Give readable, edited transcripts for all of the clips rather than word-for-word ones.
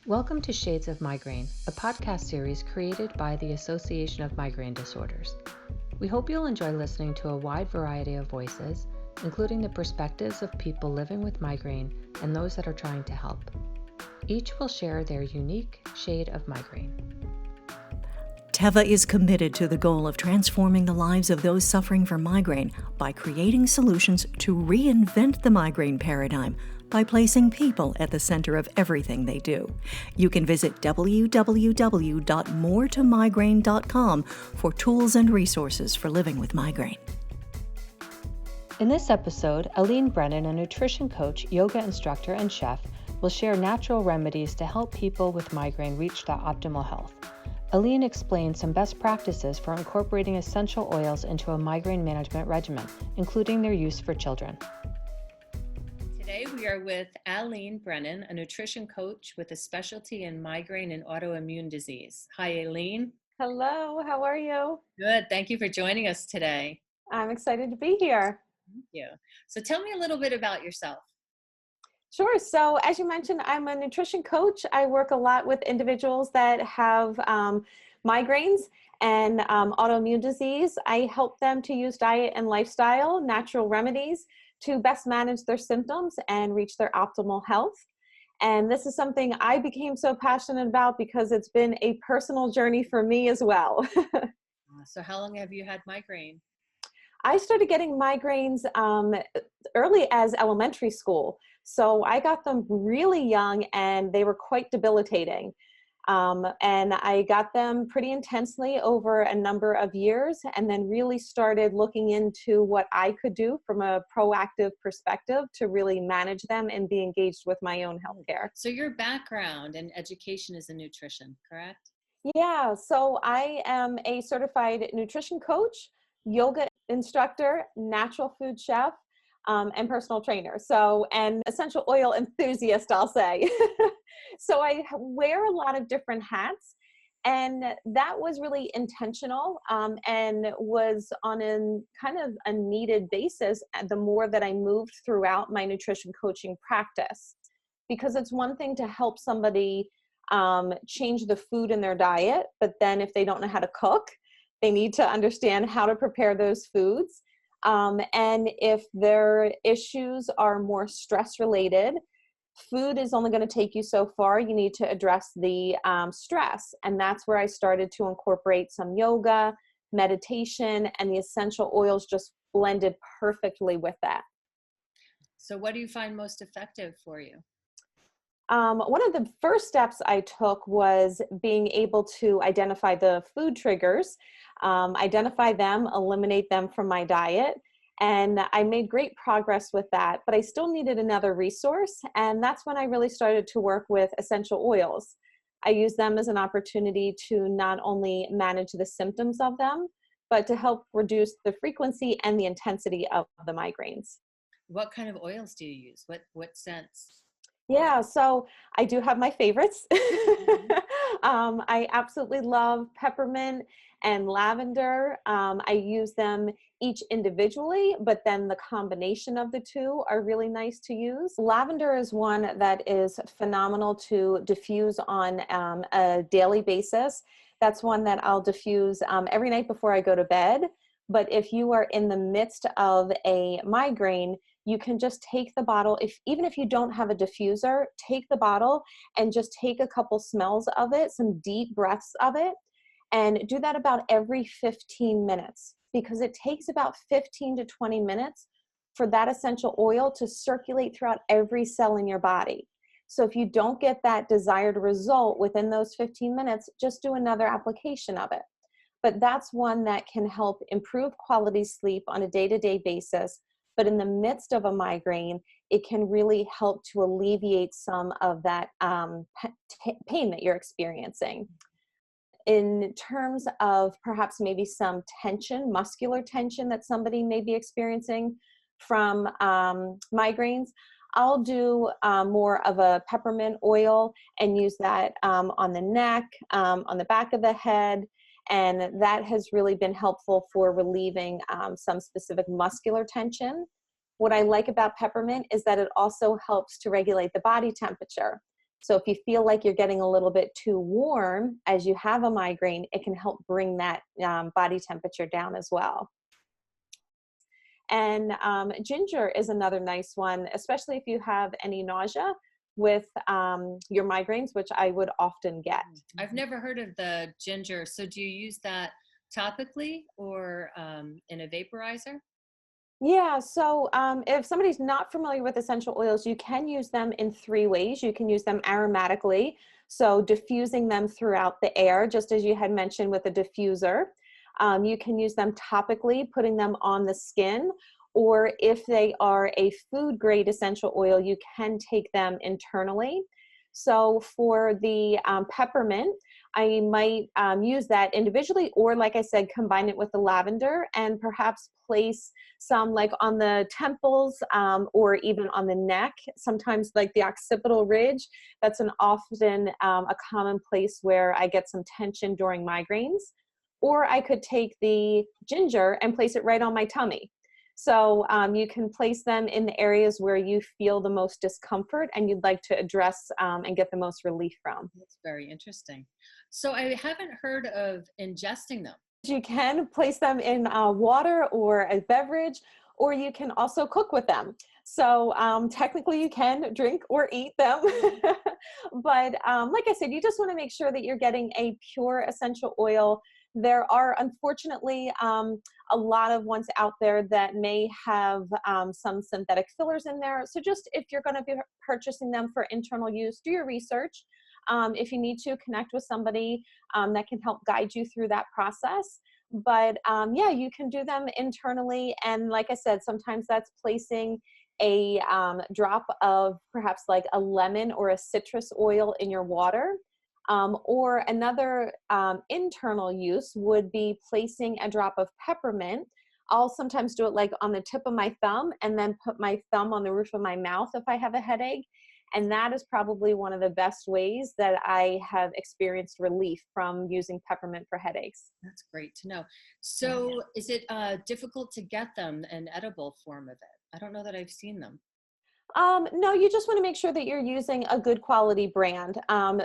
Welcome to Shades of Migraine, a podcast series created by the Association of Migraine Disorders. We hope you'll enjoy listening to a wide variety of voices, including the perspectives of people living with migraine and those that are trying to help. Each will share their unique shade of migraine. Teva is committed to the goal of transforming the lives of those suffering from migraine by creating solutions to reinvent the migraine paradigm by placing people at the center of everything they do. You can visit www.moreToMigraine.com for tools and resources for living with migraine. In this episode, Alene Brennan, a nutrition coach, yoga instructor, and chef, will share natural remedies to help people with migraine reach their optimal health. Eileen explains some best practices for incorporating essential oils into a migraine management regimen, including their use for children. Today we are with Alene Brennan, a nutrition coach with a specialty in migraine and autoimmune disease. Hi, Eileen. Hello, how are you? Good. Thank you for joining us today. I'm excited to be here. Thank you. So tell me a little bit about yourself. Sure. So as you mentioned, I'm a nutrition coach. I work a lot with individuals that have migraines and autoimmune disease. I help them to use diet and lifestyle, natural remedies to best manage their symptoms and reach their optimal health. And this is something I became so passionate about because it's been a personal journey for me as well. So how long have you had migraine? I started getting migraines early as elementary school. So I got them really young and they were quite debilitating. And I got them pretty intensely over a number of years and then really started looking into what I could do from a proactive perspective to really manage them and be engaged with my own healthcare. So your background and education is in nutrition, correct? Yeah, so I am a certified nutrition coach, yoga instructor, natural food chef, and personal trainer. So, and essential oil enthusiast, I'll say. So I wear a lot of different hats, and that was really intentional and was on a kind of a needed basis the more that I moved throughout my nutrition coaching practice. Because it's one thing to help somebody change the food in their diet, but then if they don't know how to cook, they need to understand how to prepare those foods. And if their issues are more stress related, food is only going to take you so far. You need to address the stress. And that's where I started to incorporate some yoga, meditation, and the essential oils just blended perfectly with that. So what do you find most effective for you? One of the first steps I took was being able to identify the food triggers, identify them, eliminate them from my diet. And I made great progress with that, but I still needed another resource. And that's when I really started to work with essential oils. I use them as an opportunity to not only manage the symptoms of them, but to help reduce the frequency and the intensity of the migraines. What kind of oils do you use? What scents? Yeah, so I do have my favorites. I absolutely love peppermint and lavender. I use them each individually, but then the combination of the two are really nice to use. Lavender is one that is phenomenal to diffuse on a daily basis. That's one that I'll diffuse every night before I go to bed. But if you are in the midst of a migraine, you can just take the bottle, even if you don't have a diffuser, take the bottle and just take a couple smells of it, some deep breaths of it, and do that about every 15 minutes because it takes about 15 to 20 minutes for that essential oil to circulate throughout every cell in your body. So if you don't get that desired result within those 15 minutes, just do another application of it. But that's one that can help improve quality sleep on a day-to-day basis. But in the midst of a migraine, it can really help to alleviate some of that pain that you're experiencing. In terms of perhaps maybe some tension, muscular tension that somebody may be experiencing from migraines, I'll do more of a peppermint oil and use that on the neck, on the back of the head. And that has really been helpful for relieving some specific muscular tension. What I like about peppermint is that it also helps to regulate the body temperature. So if you feel like you're getting a little bit too warm as you have a migraine, it can help bring that body temperature down as well. And ginger is another nice one, especially if you have any nausea with your migraines, which I would often get. I've never heard of the ginger. So do you use that topically or in a vaporizer? Yeah, so if somebody's not familiar with essential oils, you can use them in three ways. You can use them aromatically, so diffusing them throughout the air, just as you had mentioned with a diffuser. You can use them topically, putting them on the skin, or if they are a food grade essential oil, you can take them internally. So for the peppermint, I might use that individually, or like I said, combine it with the lavender and perhaps place some like on the temples or even on the neck, sometimes like the occipital ridge. That's an often a common place where I get some tension during migraines. Or I could take the ginger and place it right on my tummy. So you can place them in the areas where you feel the most discomfort and you'd like to address and get the most relief from. That's very interesting. So I haven't heard of ingesting them. You can place them in water or a beverage, or you can also cook with them. So technically you can drink or eat them. But like I said, you just want to make sure that you're getting a pure essential oil. There are unfortunately a lot of ones out there that may have some synthetic fillers in there. So just if you're going to be purchasing them for internal use, do your research. If you need to, connect with somebody that can help guide you through that process. But yeah, you can do them internally. And like I said, sometimes that's placing a drop of perhaps like a lemon or a citrus oil in your water. Or another internal use would be placing a drop of peppermint. I'll sometimes do it like on the tip of my thumb and then put my thumb on the roof of my mouth if I have a headache. And that is probably one of the best ways that I have experienced relief from using peppermint for headaches. That's great to know. So is it difficult to get them, an edible form of it? I don't know that I've seen them. No, you just want to make sure that you're using a good quality brand.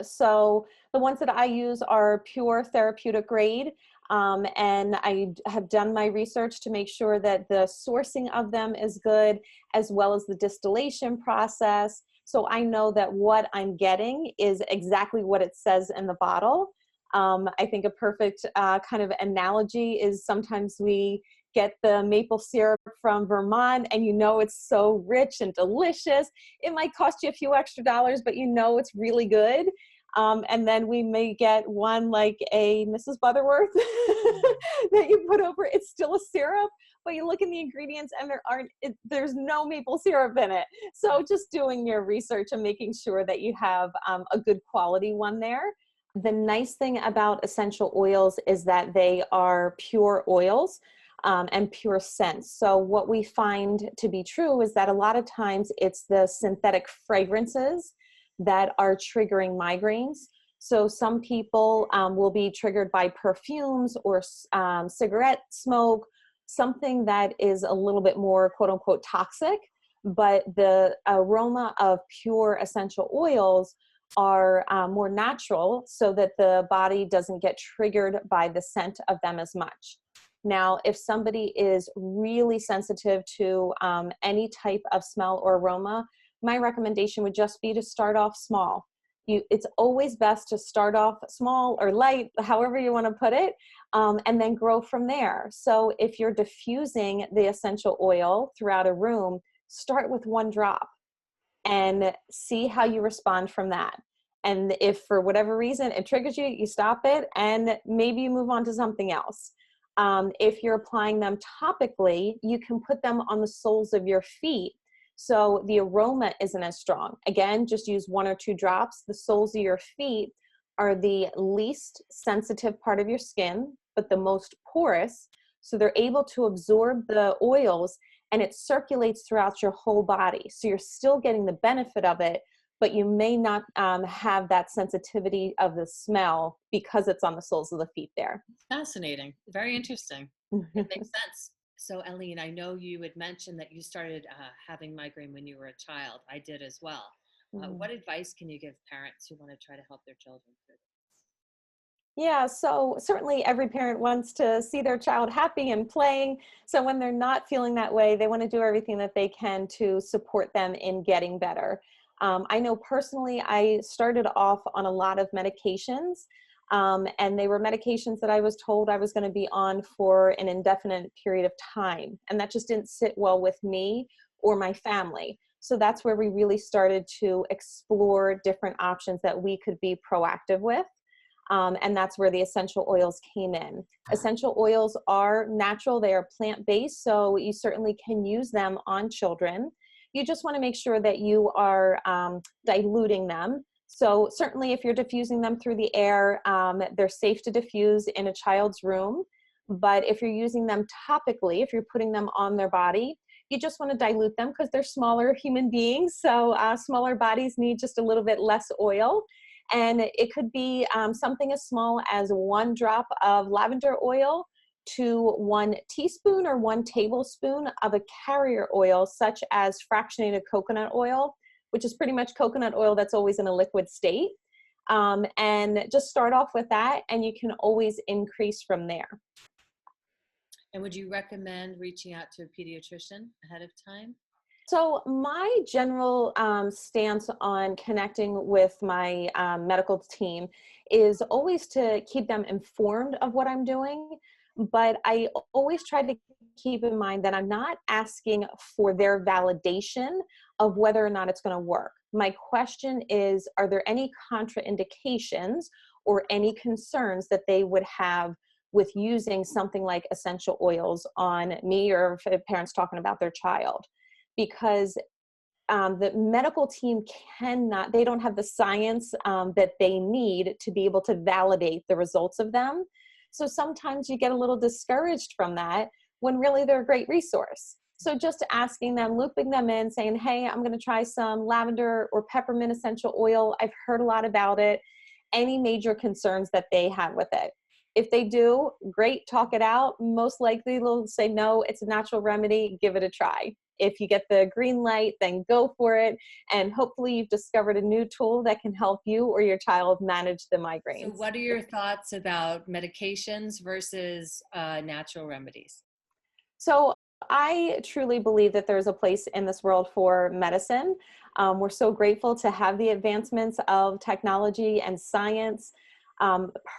So the ones that I use are pure therapeutic grade. And I have done my research to make sure that the sourcing of them is good, as well as the distillation process. So I know that what I'm getting is exactly what it says in the bottle. I think a perfect kind of analogy is sometimes we get the maple syrup from Vermont and you know it's so rich and delicious. It might cost you a few extra dollars, but you know it's really good. And then we may get one like a Mrs. Butterworth that you put over. It's still a syrup, but you look in the ingredients and there's no maple syrup in it. So just doing your research and making sure that you have a good quality one there. The nice thing about essential oils is that they are pure oils. And pure scents. So what we find to be true is that a lot of times it's the synthetic fragrances that are triggering migraines. So some people will be triggered by perfumes or cigarette smoke, something that is a little bit more quote unquote toxic, but the aroma of pure essential oils are more natural so that the body doesn't get triggered by the scent of them as much. Now, if somebody is really sensitive to any type of smell or aroma, my recommendation would just be to start off small. It's always best to start off small or light, however you want to put it, and then grow from there. So if you're diffusing the essential oil throughout a room, start with one drop and see how you respond from that. And if for whatever reason it triggers you, you stop it and maybe you move on to something else. If you're applying them topically, you can put them on the soles of your feet. So the aroma isn't as strong. Again, just use one or two drops. The soles of your feet are the least sensitive part of your skin, but the most porous. So they're able to absorb the oils and it circulates throughout your whole body. So you're still getting the benefit of it, but you may not have that sensitivity of the smell because it's on the soles of the feet there. Fascinating. Very interesting. It makes sense. So, Eileen, I know you had mentioned that you started having migraine when you were a child. I did as well. What advice can you give parents who want to try to help their children through Yeah, so certainly every parent wants to see their child happy and playing. So when they're not feeling that way, they want to do everything that they can to support them in getting better. I know personally, I started off on a lot of medications, and they were medications that I was told I was going to be on for an indefinite period of time. And that just didn't sit well with me or my family. So that's where we really started to explore different options that we could be proactive with. And that's where the essential oils came in. Essential oils are natural, they are plant-based, so you certainly can use them on children. You just want to make sure that you are diluting them. So certainly if you're diffusing them through the air, they're safe to diffuse in a child's room. But if you're using them topically, if you're putting them on their body, you just want to dilute them because they're smaller human beings. So smaller bodies need just a little bit less oil. And it could be something as small as 1 drop of lavender oil to 1 teaspoon or 1 tablespoon of a carrier oil, such as fractionated coconut oil, which is pretty much coconut oil that's always in a liquid state. And just start off with that, and you can always increase from there. And would you recommend reaching out to a pediatrician ahead of time? So my general stance on connecting with my medical team is always to keep them informed of what I'm doing, but I always try to keep in mind that I'm not asking for their validation of whether or not it's going to work. My question is, are there any contraindications or any concerns that they would have with using something like essential oils on me, or if a parent's talking about their child? Because the medical team they don't have the science that they need to be able to validate the results of them. So sometimes you get a little discouraged from that when really they're a great resource. So just asking them, looping them in, saying, hey, I'm going to try some lavender or peppermint essential oil. I've heard a lot about it. Any major concerns that they have with it. If they do, great, talk it out. Most likely they'll say, no, it's a natural remedy, give it a try. If you get the green light, then go for it. And hopefully you've discovered a new tool that can help you or your child manage the migraines. So what are your thoughts about medications versus natural remedies? So I truly believe that there's a place in this world for medicine. We're so grateful to have the advancements of technology and science.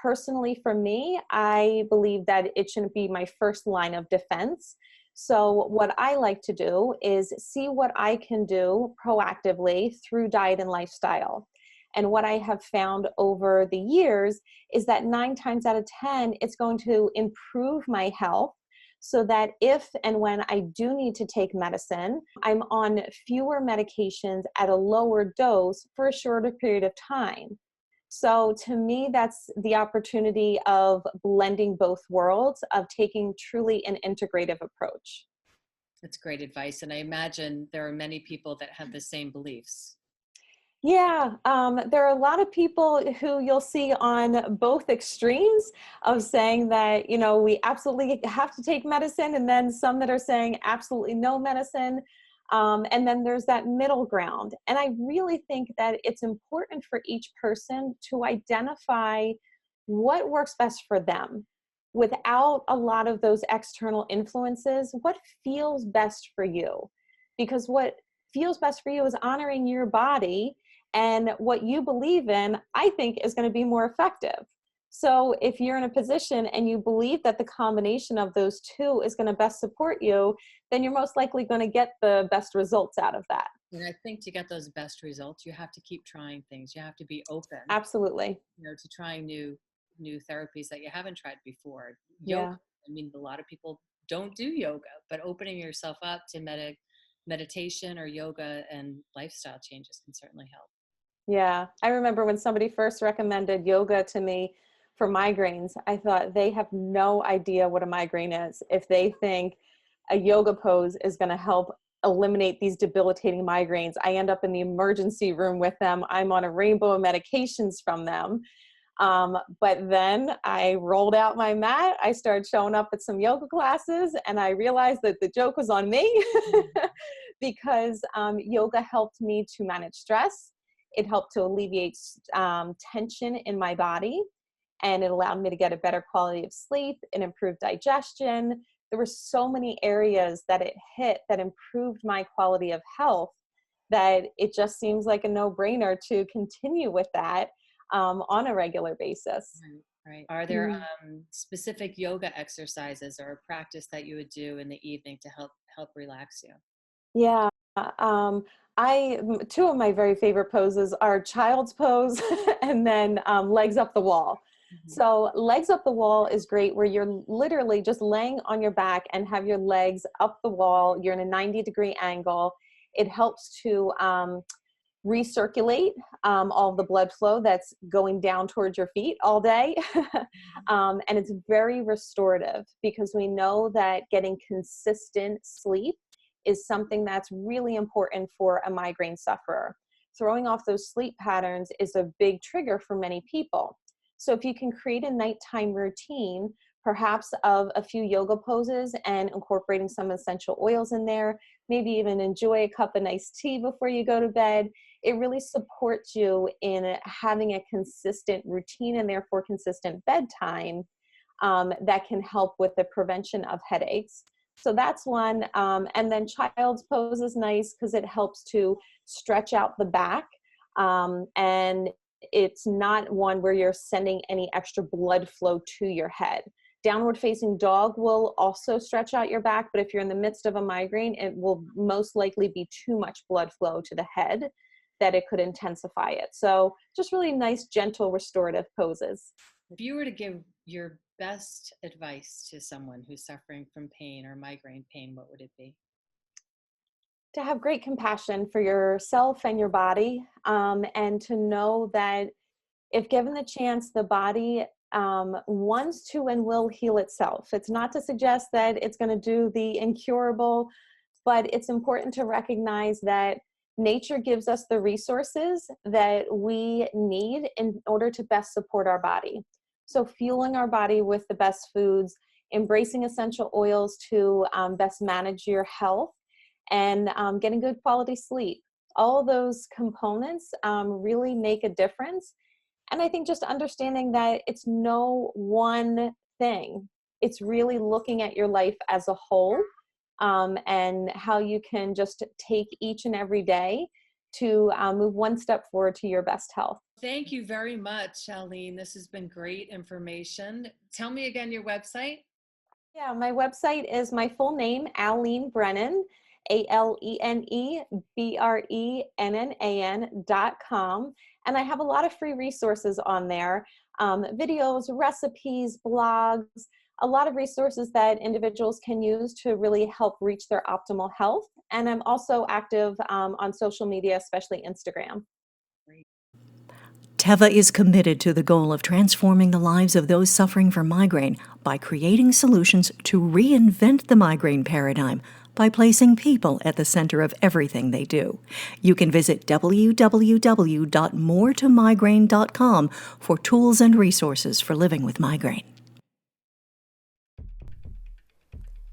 Personally, for me, I believe that it shouldn't be my first line of defense. So what I like to do is see what I can do proactively through diet and lifestyle. And what I have found over the years is that 9 times out of 10, it's going to improve my health so that if and when I do need to take medicine, I'm on fewer medications at a lower dose for a shorter period of time. So to me, that's the opportunity of blending both worlds, of taking truly an integrative approach. That's great advice. And I imagine there are many people that have the same beliefs. Yeah, there are a lot of people who you'll see on both extremes of saying that, you know, we absolutely have to take medicine, and then some that are saying absolutely no medicine. And then there's that middle ground. And I really think that it's important for each person to identify what works best for them without a lot of those external influences. What feels best for you? Because what feels best for you is honoring your body, and what you believe in, I think, is going to be more effective. So if you're in a position and you believe that the combination of those two is going to best support you, then you're most likely going to get the best results out of that. And I think to get those best results, you have to keep trying things. You have to be open. Absolutely. You know, to trying new therapies that you haven't tried before. Yeah. Yoga. I mean, a lot of people don't do yoga, but opening yourself up to meditation or yoga and lifestyle changes can certainly help. Yeah. I remember when somebody first recommended yoga to me for migraines, I thought they have no idea what a migraine is if they think a yoga pose is going to help eliminate these debilitating migraines. I end up in the emergency room with them. I'm on a rainbow of medications from them. But then I rolled out my mat. I started showing up at some yoga classes, and I realized that the joke was on me because yoga helped me to manage stress. It helped to alleviate tension in my body, and it allowed me to get a better quality of sleep and improved digestion. There were so many areas that it hit that improved my quality of health that it just seems like a no-brainer to continue with that on a regular basis. Right. Are there specific yoga exercises or a practice that you would do in the evening to help relax you? Yeah. Two of my very favorite poses are child's pose and then legs up the wall. Mm-hmm. So legs up the wall is great, where you're literally just laying on your back and have your legs up the wall. You're in a 90-degree angle. It helps to recirculate all the blood flow that's going down towards your feet all day. And it's very restorative, because we know that getting consistent sleep is something that's really important for a migraine sufferer. Throwing off those sleep patterns is a big trigger for many people. So if you can create a nighttime routine, perhaps of a few yoga poses and incorporating some essential oils in there, maybe even enjoy a cup of nice tea before you go to bed, it really supports you in having a consistent routine and therefore consistent bedtime that can help with the prevention of headaches. So that's one. And then child's pose is nice because it helps to stretch out the back. And it's not one where you're sending any extra blood flow to your head. Downward facing dog will also stretch out your back, but if you're in the midst of a migraine, it will most likely be too much blood flow to the head that it could intensify it. So just really nice, gentle, restorative poses. If you were to give your best advice to someone who's suffering from pain or migraine pain, what would it be? To have great compassion for yourself and your body, and to know that if given the chance, the body wants to and will heal itself. It's not to suggest that it's going to do the incurable, but it's important to recognize that nature gives us the resources that we need in order to best support our body. So fueling our body with the best foods, embracing essential oils to best manage your health, and getting good quality sleep. All of those components really make a difference. And I think just understanding that it's no one thing. It's really looking at your life as a whole, and how you can just take each and every day to move one step forward to your best health. Thank you very much, Eileen. This has been great information. Tell me again your website. Yeah, my website is my full name, Alene Brennan, ALENEBRENNAN.com. And I have a lot of free resources on there, videos, recipes, blogs, a lot of resources that individuals can use to really help reach their optimal health. And I'm also active on social media, especially Instagram. Teva is committed to the goal of transforming the lives of those suffering from migraine by creating solutions to reinvent the migraine paradigm by placing people at the center of everything they do. You can visit www.moretomigraine.com for tools and resources for living with migraine.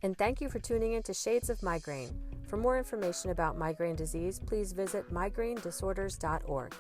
And thank you for tuning in to Shades of Migraine. For more information about migraine disease, please visit migrainedisorders.org.